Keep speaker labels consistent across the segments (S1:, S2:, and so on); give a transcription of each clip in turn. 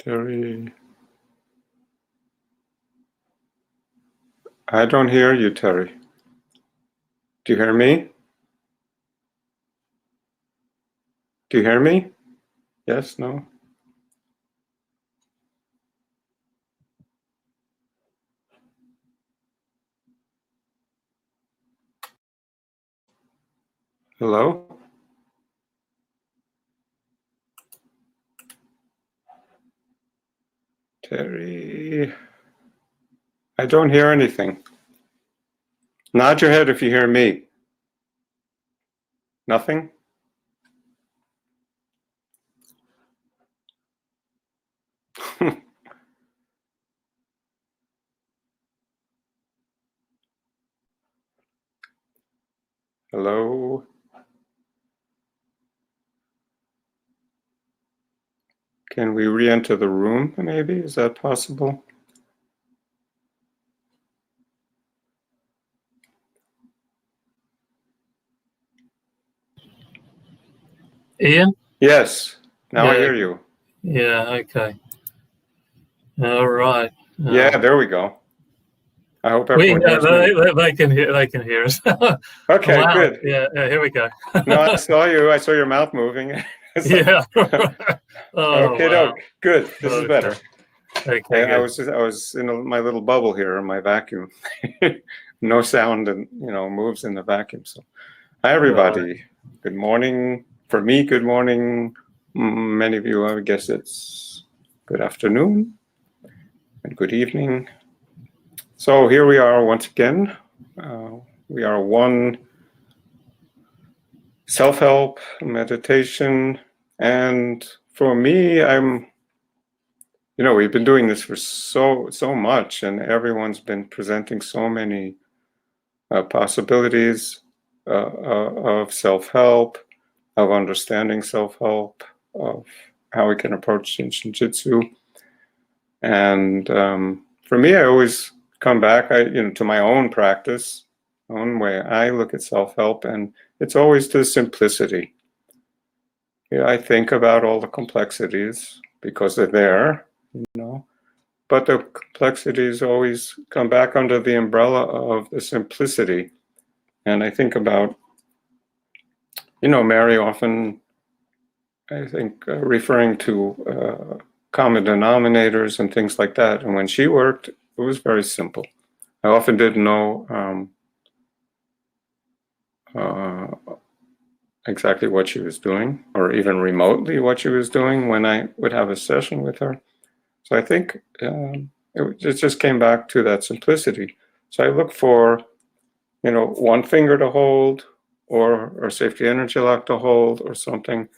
S1: Terry. I don't hear you, Terry. Do you hear me? Do you hear me? Yes, no? Hello? Terry. I don't hear anything. Nod your head if you hear me. Nothing? Hello? Can we re-enter the room, maybe? Is that possible?
S2: Ian?
S1: Yes. Now
S2: Yeah.
S1: I hear you.
S2: Yeah, okay. All right.
S1: Yeah, there we go. I hope everyone hears me.
S2: They can hear us.
S1: Okay,
S2: wow.
S1: good.
S2: Yeah, here we go.
S1: No, I saw you. I saw your mouth moving.
S2: Yeah. Oh,
S1: okay,
S2: wow.
S1: good. This is better.
S2: Okay,
S1: I was in my little bubble here in my vacuum. No sound and moves in the vacuum. So, hi everybody. Good morning. For me, good morning. Many of you, I guess it's good afternoon and good evening. So here we are once again. We are one self-help meditation, and for me, we've been doing this for so much, and everyone's been presenting so many possibilities of self-help, of understanding self-help, of how we can approach JIN SHIN JYUTSU. And for me, I always come back to my own practice, own way I look at self-help, and it's always to simplicity. I think about all the complexities because they're there, but the complexities always come back under the umbrella of the simplicity. And I think about, Mary often, I think, referring to common denominators and things like that. And when she worked, it was very simple. I often didn't know exactly what she was doing, or even remotely what she was doing when I would have a session with her. So I think it just came back to that simplicity. So I look for, one finger to hold, or safety energy lock to hold, or something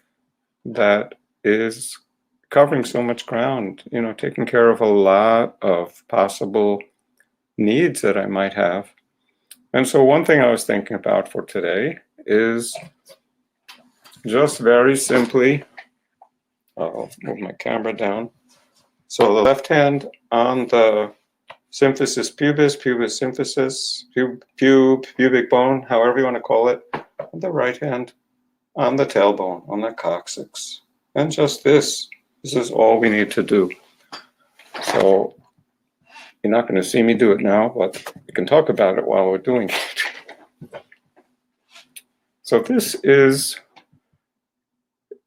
S1: that is covering so much ground, taking care of a lot of possible needs that I might have. And so one thing I was thinking about for today is just very simply, I'll move my camera down. So the left hand on the symphysis pubis, pubis symphysis, pubic bone, however you want to call it, and the right hand on the tailbone, on the coccyx. And just this is all we need to do. So you're not going to see me do it now, but we can talk about it while we're doing it. So this is,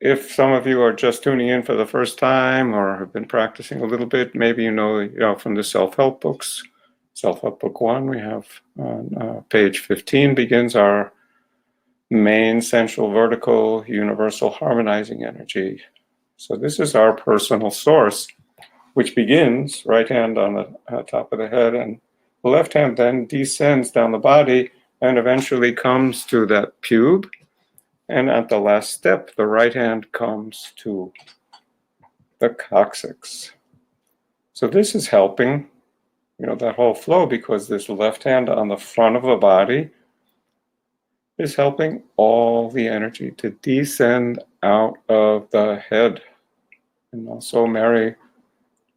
S1: if some of you are just tuning in for the first time or have been practicing a little bit, maybe you know from the self-help books. Self-help book 1, we have on page 15 begins our main central vertical universal harmonizing energy. So this is our personal source, which begins right hand on the top of the head, and the left hand then descends down the body and eventually comes to that pube. And at the last step, the right hand comes to the coccyx. So this is helping, that whole flow, because this left hand on the front of the body is helping all the energy to descend out of the head. And also Mary,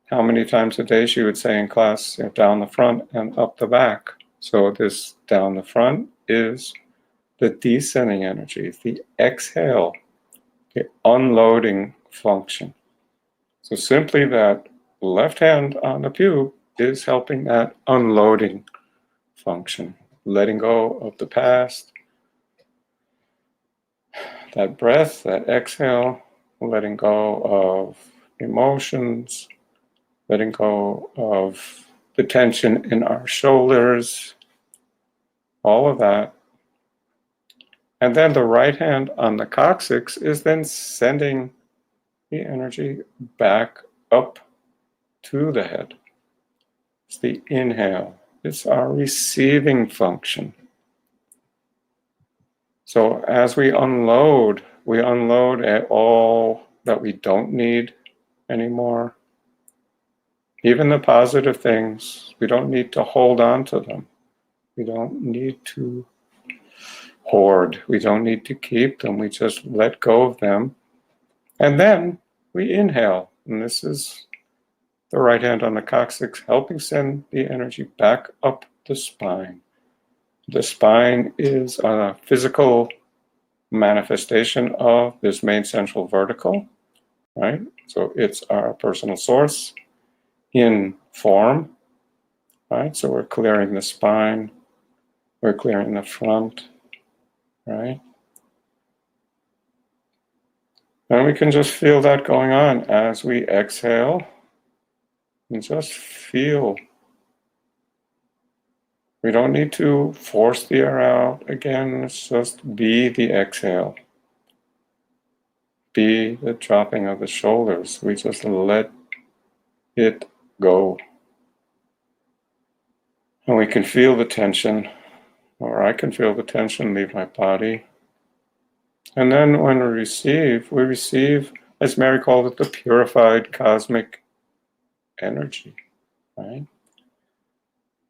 S1: how many times a day she would say in class, down the front and up the back. So this down the front is the descending energy, the exhale, the unloading function. So simply that left hand on the pube is helping that unloading function, letting go of the past, that breath, that exhale, letting go of emotions, letting go of the tension in our shoulders, all of that. And then the right hand on the coccyx is then sending the energy back up to the head. It's the inhale. It's our receiving function. So as we unload at all that we don't need anymore. Even the positive things, we don't need to hold on to them. We don't need to hoard. We don't need to keep them. We just let go of them. And then we inhale. And this is the right hand on the coccyx, helping send the energy back up the spine. The spine is a physical manifestation of this main central vertical, right? So it's our personal source in form, right? So we're clearing the spine, we're clearing the front, right? And we can just feel that going on as we exhale, and just feel. We don't need to force the air out. Again, it's just be the exhale. Be the dropping of the shoulders. We just let it go. And we can feel the tension, or I can feel the tension leave my body. And then when we receive, as Mary called it, the purified cosmic energy, right?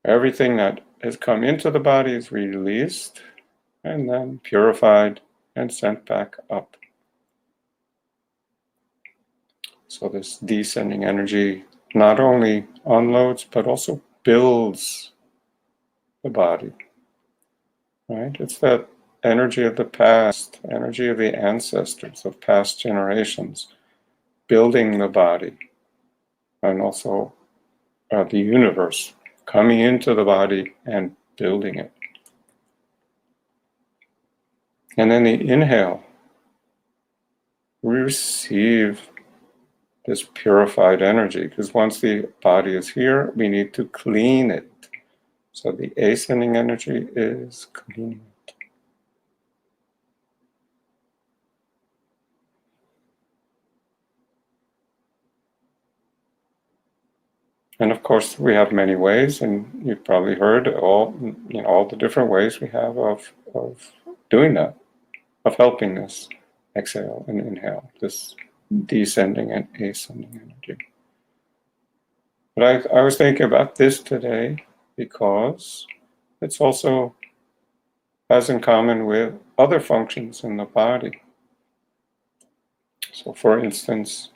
S1: Everything that has come into the body is released and then purified and sent back up. So this descending energy not only unloads, but also builds the body, right? It's that energy of the past, energy of the ancestors, of past generations, building the body, and also the universe coming into the body and building it. And then the inhale, we receive this purified energy, because once the body is here, we need to clean it. So the ascending energy is cleaning it. And of course, we have many ways, and you've probably heard all the different ways we have of doing that, of helping this exhale and inhale, this descending and ascending energy. But I was thinking about this today because it's also has in common with other functions in the body. So for instance,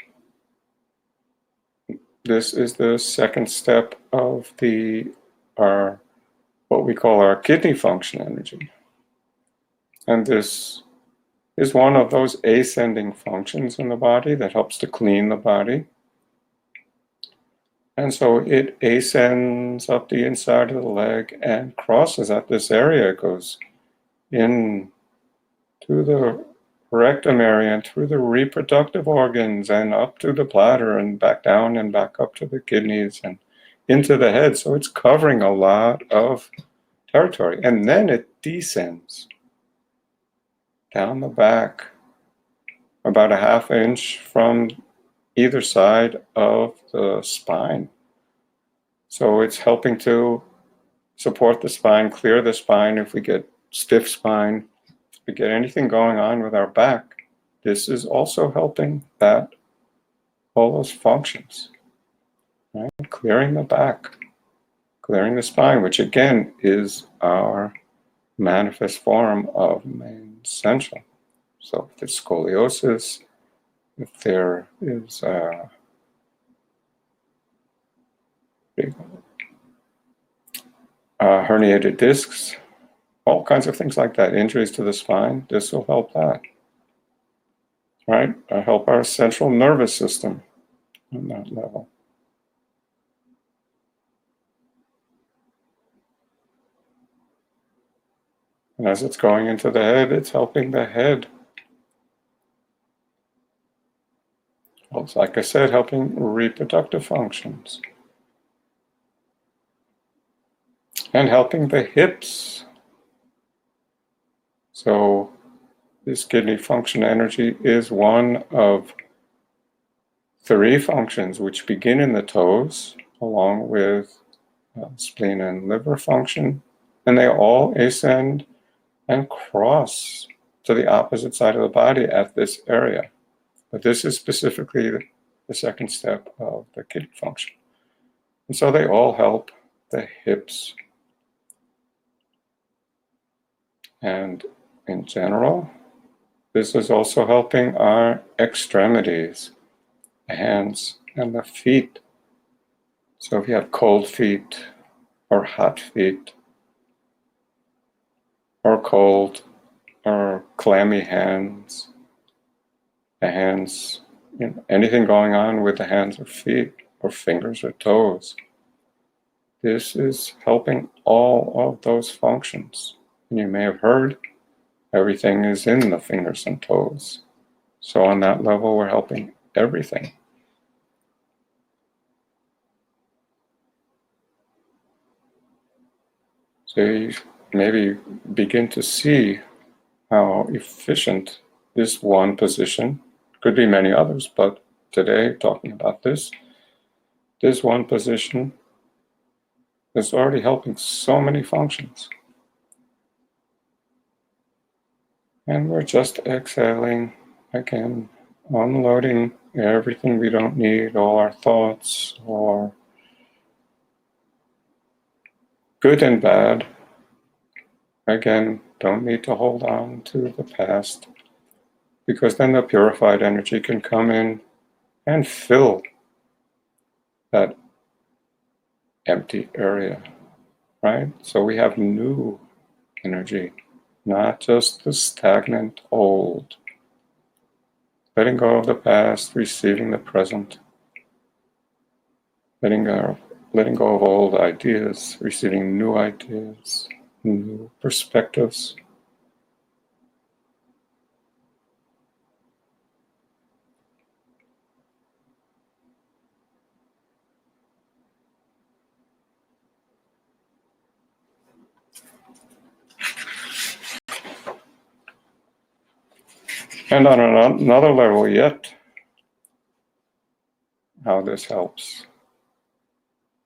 S1: this is the second step of what we call our kidney function energy. And this is one of those ascending functions in the body that helps to clean the body. And so it ascends up the inside of the leg and crosses at this area. It goes in to the rectum area and through the reproductive organs and up to the bladder and back down and back up to the kidneys and into the head. So it's covering a lot of territory. And then it descends down the back about a ½ inch from either side of the spine. So it's helping to support the spine, clear the spine if we get stiff spine, if we get anything going on with our back. This is also helping all those functions, right? Clearing the back, clearing the spine, which again is our manifest form of main central. So if there's scoliosis, if there is herniated discs, all kinds of things like that, injuries to the spine, this will help that, right? Help our central nervous system, on that level. And as it's going into the head, it's helping the head. Well, it's like I said, helping reproductive functions. And helping the hips. So this kidney function energy is one of 3 functions which begin in the toes, along with spleen and liver function, and they all ascend and cross to the opposite side of the body at this area. But this is specifically the second step of the kidney function. And so they all help the hips. And in general, this is also helping our extremities, the hands and the feet. So if you have cold feet or hot feet, or cold or clammy hands, the hands, anything going on with the hands or feet or fingers or toes, this is helping all of those functions. And you may have heard, everything is in the fingers and toes. So on that level, we're helping everything. So you maybe begin to see how efficient this one position, could be many others, but today, talking about this one position is already helping so many functions. And we're just exhaling, again, unloading everything we don't need, all our thoughts, or good and bad. Again, don't need to hold on to the past, because then the purified energy can come in and fill that empty area, right? So we have new energy, not just the stagnant old. Letting go of the past, receiving the present. Letting go of old ideas, receiving new ideas, new perspectives. And on another level yet, how this helps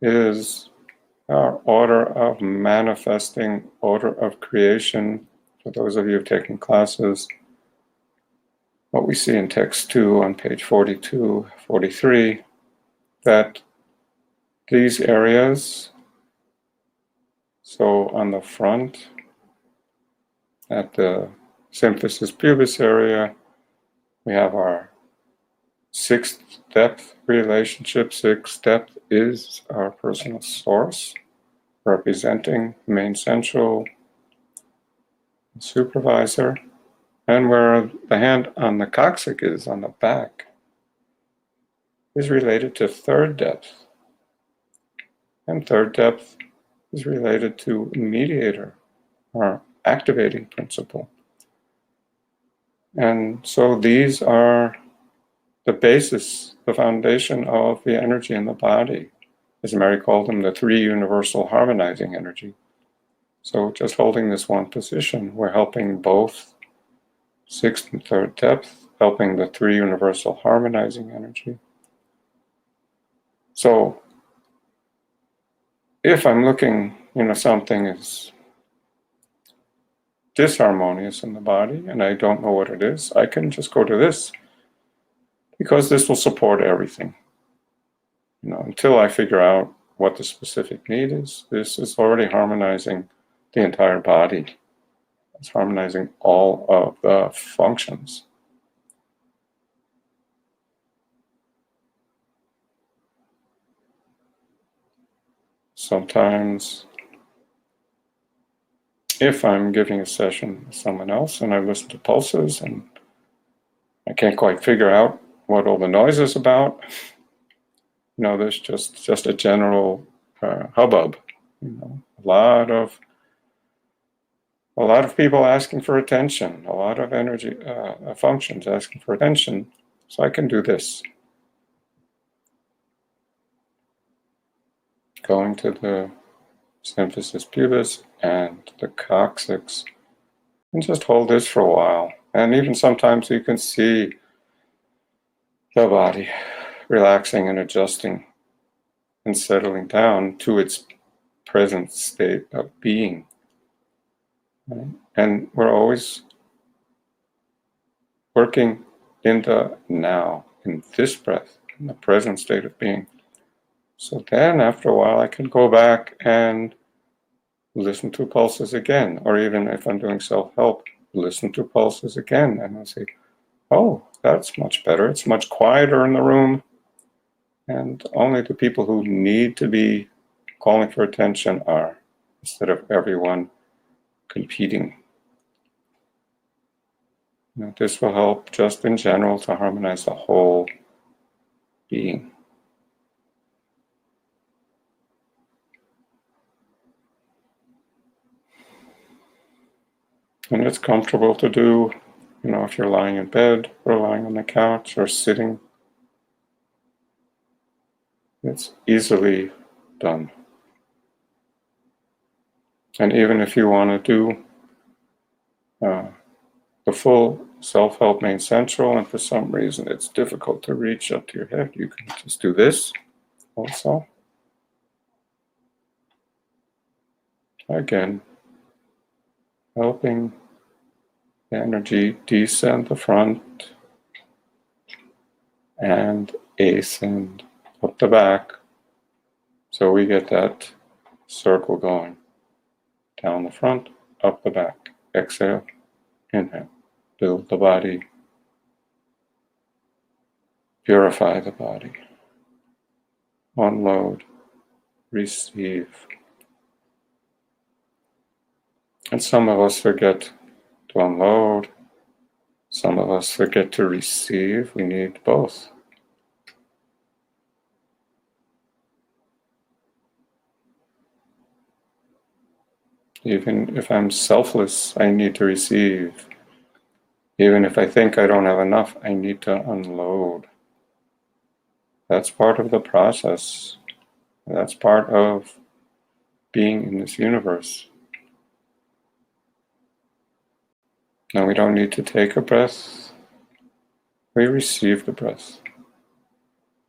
S1: is our order of manifesting, order of creation. For those of you who have taken classes, what we see in text 2 on page 42, 43, that these areas, so on the front, at the symphysis pubis area, we have our 6th depth relationship. 6th depth is our personal source, representing main central supervisor. And where the hand on the coccyx is, on the back, is related to 3rd depth. And 3rd depth is related to mediator, or activating principle. And so these are the basis, the foundation of the energy in the body. As Mary called them, the 3 universal harmonizing energy. So just holding this one position, we're helping both 6th and 3rd depth, helping the 3 universal harmonizing energy. So if I'm looking, something is disharmonious in the body and I don't know what it is, I can just go to this, because this will support everything. Until I figure out what the specific need is, this is already harmonizing the entire body. It's harmonizing all of the functions. Sometimes, if I'm giving a session to someone else and I listen to pulses and I can't quite figure out what all the noise is about, there's just a general hubbub. A lot of people asking for attention, a lot of energy functions asking for attention. So I can do this. Going to the symphysis pubis and the coccyx, and just hold this for a while. And even sometimes you can see the body relaxing and adjusting and settling down to its present state of being. Right? And we're always working in the now, in this breath, in the present state of being. So then after a while I can go back and listen to pulses again, or even if I'm doing self-help, listen to pulses again, and I'll say, oh, that's much better. It's much quieter in the room, and only the people who need to be calling for attention are, instead of everyone competing. This will help just in general to harmonize the whole being. And it's comfortable to do, if you're lying in bed or lying on the couch or sitting. It's easily done. And even if you want to do the full self-help main central, and for some reason it's difficult to reach up to your head, you can just do this also. Again, helping the energy descend the front and ascend up the back, so we get that circle going. Down the front, up the back. Exhale, inhale. Build the body. Purify the body. Unload. Receive. And some of us forget to unload. Some of us forget to receive. We need both. Even if I'm selfless, I need to receive. Even if I think I don't have enough, I need to unload. That's part of the process. That's part of being in this universe. Now we don't need to take a breath. We receive the breath.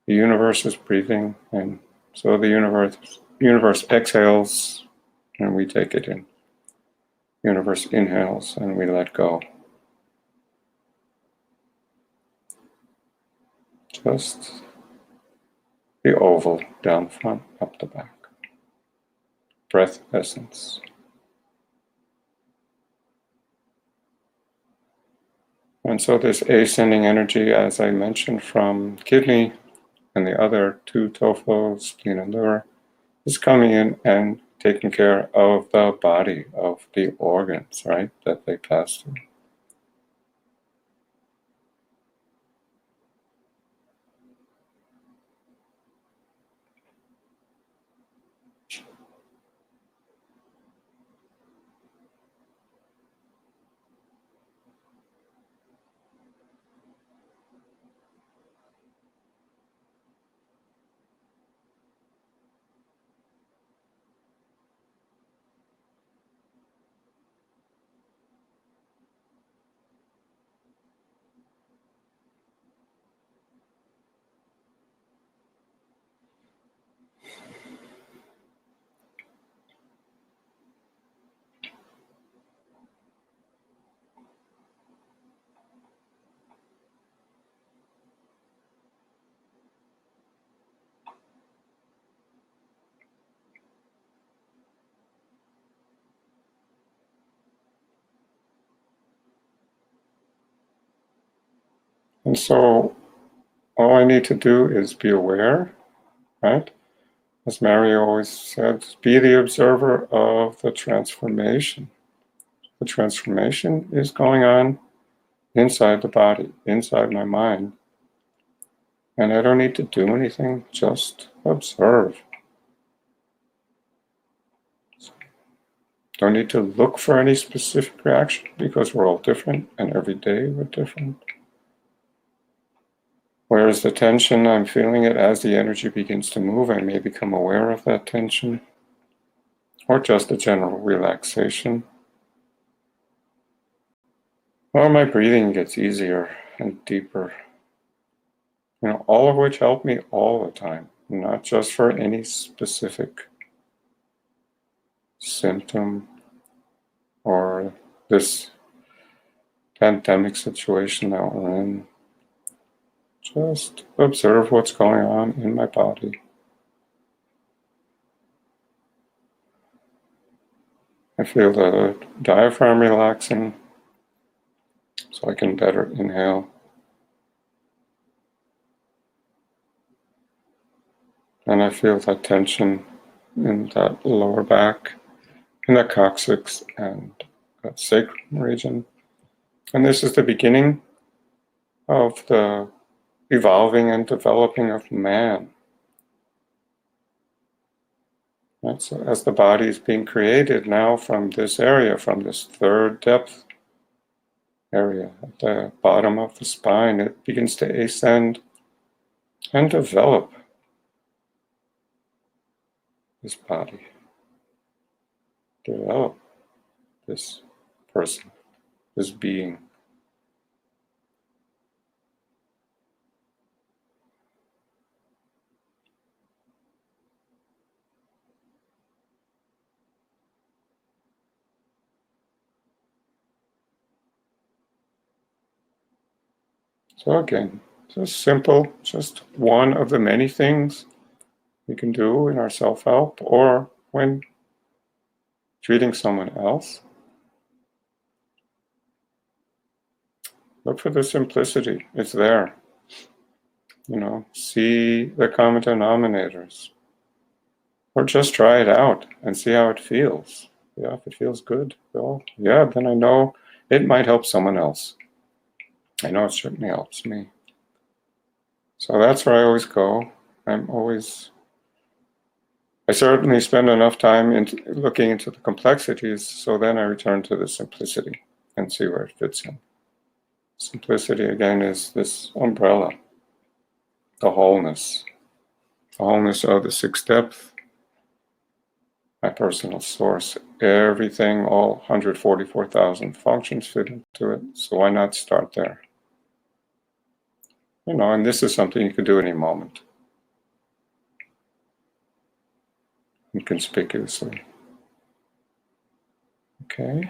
S1: The universe is breathing, and so the universe exhales, and we take it in. Universe inhales, and we let go. Just the oval down the front, up the back. Breath essence. And so this ascending energy, as I mentioned, from kidney and the other two toe flows, spleen and liver, is coming in and taking care of the body, of the organs, right, that they pass through. And so all I need to do is be aware, right? As Mario always said, be the observer of the transformation. The transformation is going on inside the body, inside my mind. And I don't need to do anything, just observe. Don't need to look for any specific reaction because we're all different and every day we're different. Where is the tension? I'm feeling it as the energy begins to move. I may become aware of that tension or just a general relaxation. Or my breathing gets easier and deeper. All of which help me all the time, not just for any specific symptom or this pandemic situation that we're in. Just observe what's going on in my body. I feel the diaphragm relaxing so I can better inhale. And I feel that tension in that lower back, in the coccyx and sacrum region. And this is the beginning of the evolving and developing of man. And so as the body is being created now from this area, from this third depth area at the bottom of the spine, it begins to ascend and develop this body, develop this person, this being. So again, just simple, just one of the many things we can do in our self-help or when treating someone else. Look for the simplicity, it's there. See the common denominators. Or just try it out and see how it feels. Yeah, if it feels good, well, yeah, then I know it might help someone else. I know it certainly helps me. So that's where I always go. I certainly spend enough time looking into the complexities, so then I return to the simplicity and see where it fits in. Simplicity, again, is this umbrella, the wholeness of the sixth depth, my personal source. Everything, all 144,000 functions fit into it, so why not start there? And this is something you can do any moment. Inconspicuously. Okay.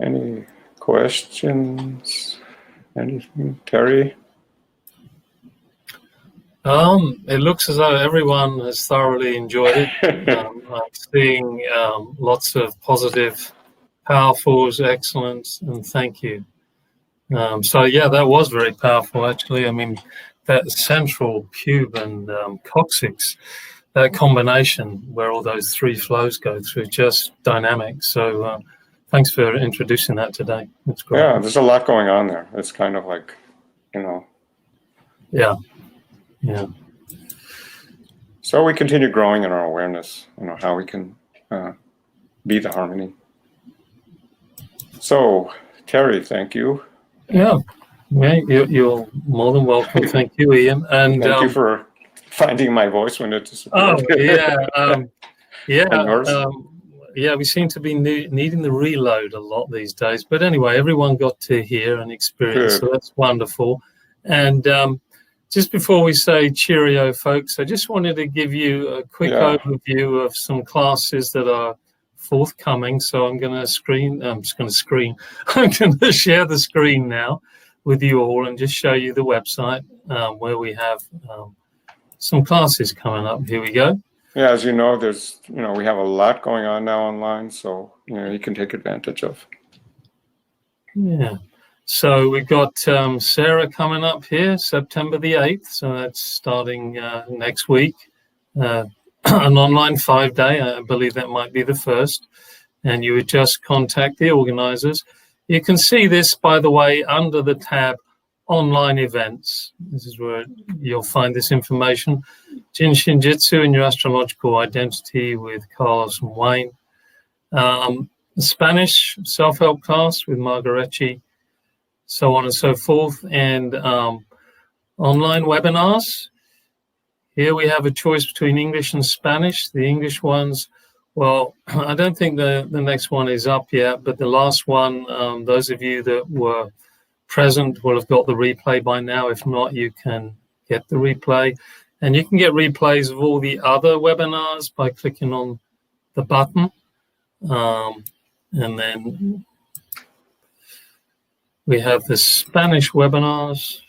S1: Any questions? Anything? Terry?
S2: It looks as though everyone has thoroughly enjoyed it. I'm seeing lots of positive, powerfuls, excellent, and thank you. So yeah, that was very powerful actually. I mean, that central pube and coccyx, that combination where all those three flows go through, just dynamic. So thanks for introducing that today. That's great.
S1: Yeah, there's a lot going on there. It's kind of like,
S2: Yeah.
S1: So we continue growing in our awareness, how we can be the harmony. So, Terry, thank you.
S2: Yeah, you're more than welcome. Thank you, Ian. And
S1: thank you for finding my voice when it disappeared.
S2: Oh, yeah.
S1: And
S2: We seem to be needing the reload a lot these days. But anyway, everyone got to hear and experience, so that's wonderful. And just before we say cheerio, folks, I just wanted to give you a quick overview of some classes that are forthcoming. So I'm going to share the screen now with you all and just show you the website where we have some classes coming up. Here we go.
S1: Yeah, as you know, there's, we have a lot going on now online, so, you can take advantage of.
S2: Yeah. So we've got Sarah coming up here, September the 8th. So that's starting next week. An online 5-day, I believe that might be the first. And you would just contact the organizers. You can see this, by the way, under the tab online events. This is where you'll find this information. JIN SHIN JYUTSU and Your Astrological Identity with Carlos and Wayne. The Spanish self-help class with Margaretti, so on and so forth, and online webinars. Here we have a choice between English and Spanish. The English ones, well, I don't think the next one is up yet, but the last one, those of you that were present will have got the replay by now. If not, you can get the replay. And you can get replays of all the other webinars by clicking on the button. And then we have the Spanish webinars.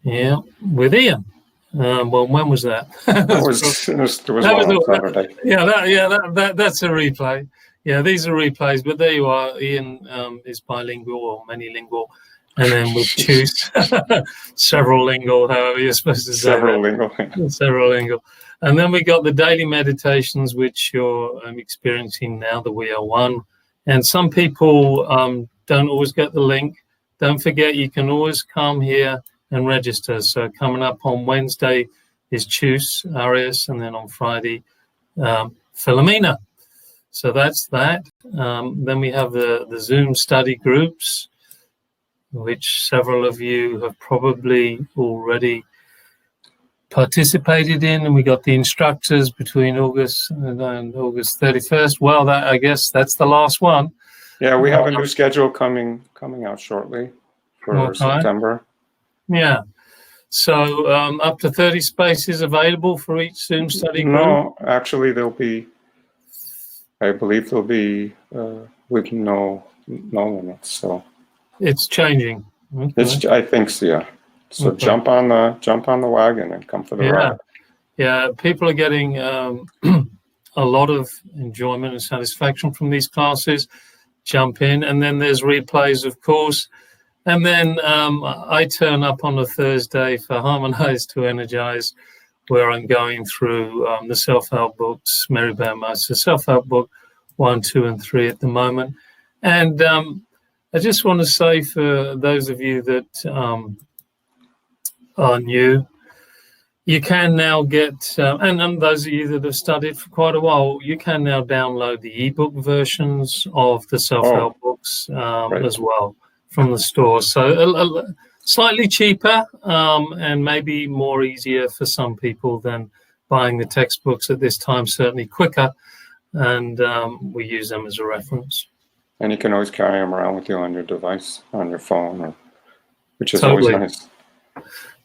S2: Yeah, with Ian. Well, when was that?
S1: There was one on Saturday.
S2: That's a replay. Yeah, these are replays, but there you are. Ian is bilingual or many-lingual, and then with choose several lingual, however you're supposed to say
S1: Several lingual.
S2: Several lingual. And then we got the daily meditations, which you're experiencing now, the We Are One. And some people don't always get the link. Don't forget, you can always come here and register. So coming up on Wednesday is Chus, Arius, and then on Friday, Philomena. So that's that. Then we have the Zoom study groups, which several of you have probably already participated in, and we got the instructors between August and August 31st. Well, I guess that's the last one.
S1: Yeah, we have a new schedule coming out shortly for September.
S2: Yeah. So up to 30 spaces available for each Zoom study group?
S1: No, actually I believe there'll be with no limits. So
S2: it's changing. Okay.
S1: I think so, yeah. So okay. Jump on the wagon and come for the ride.
S2: Yeah, people are getting a lot of enjoyment and satisfaction from these classes. Jump in, and then there's replays, of course. And then I turn up on a Thursday for Harmonize to Energize, where I'm going through the self-help books, Mary Baumeister self-help book 1, 2, and 3 at the moment. And I just want to say for those of you that are new, you can now get, and those of you that have studied for quite a while, you can now download the ebook versions of the self-help books as well from the store. So slightly cheaper and maybe more easier for some people than buying the textbooks at this time, certainly quicker. And we use them as a reference.
S1: And you can always carry them around with you on your device, on your phone, which is always nice.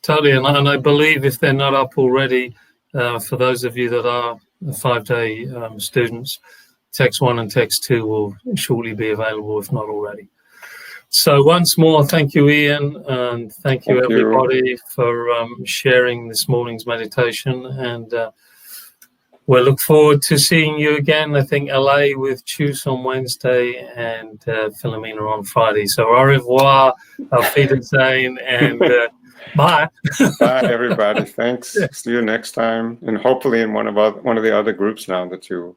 S2: Totally, and I believe if they're not up already, for those of you that are 5-day students, Text 1 and Text 2 will shortly be available, if not already. So once more, thank you, Ian, and thank you everybody for sharing this morning's meditation. And we'll look forward to seeing you again, I think, LA with Chus on Wednesday and Philomena on Friday. So au revoir, auf Wiedersehen, and bye.
S1: Bye, everybody. Thanks. Yeah. See you next time, and hopefully in one of the other groups now that you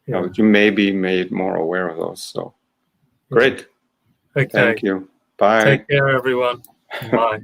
S1: know that you may be made more aware of those. So great.
S2: Okay.
S1: Thank you. Bye.
S2: Take care, everyone. Bye.